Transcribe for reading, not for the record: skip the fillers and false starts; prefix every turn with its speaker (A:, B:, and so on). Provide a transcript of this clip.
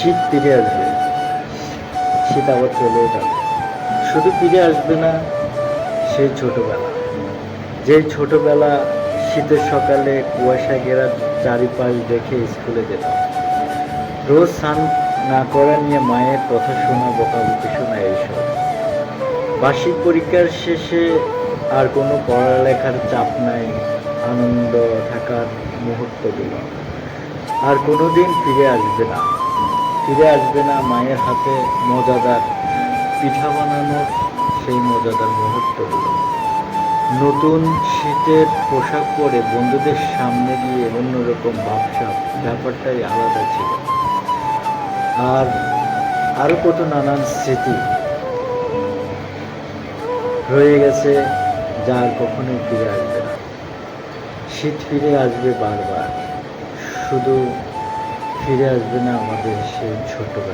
A: শীত ফিরে আসবে, শীত আবার চলেও যাবে। শুধু ফিরে আসবে না সেই ছোটবেলা, যেই ছোটবেলা শীতের সকালে কুয়াশা ঘেরা চারিপাশ দেখে স্কুলে যেতাম, রোজ স্নান না করা নিয়ে মায়ের কথা শোনা, বকাবকি শোনা, এইসব। বার্ষিক পরীক্ষার শেষে আর কোনো পড়ালেখার চাপ নাই, আনন্দ থাকার মুহূর্তগুলো আর কোনোদিন ফিরে আসবে না। ফিরে আসবে না মায়ের হাতে মজাদার পিঠা বানানোর সেই মজাদার মুহূর্তগুলো, নতুন শীতের পোশাক পরে বন্ধুদের সামনে গিয়ে অন্যরকম ভাবসাব, ব্যাপারটাই আলাদা ছিল। আর আরও কত নানান স্মৃতি রয়ে গেছে যা আর কখনোই ফিরে আসবে না। শীত ফিরে আসবে বারবার, শুধু ফিরে আসবে না আমাদের সেই ছোটবেলা।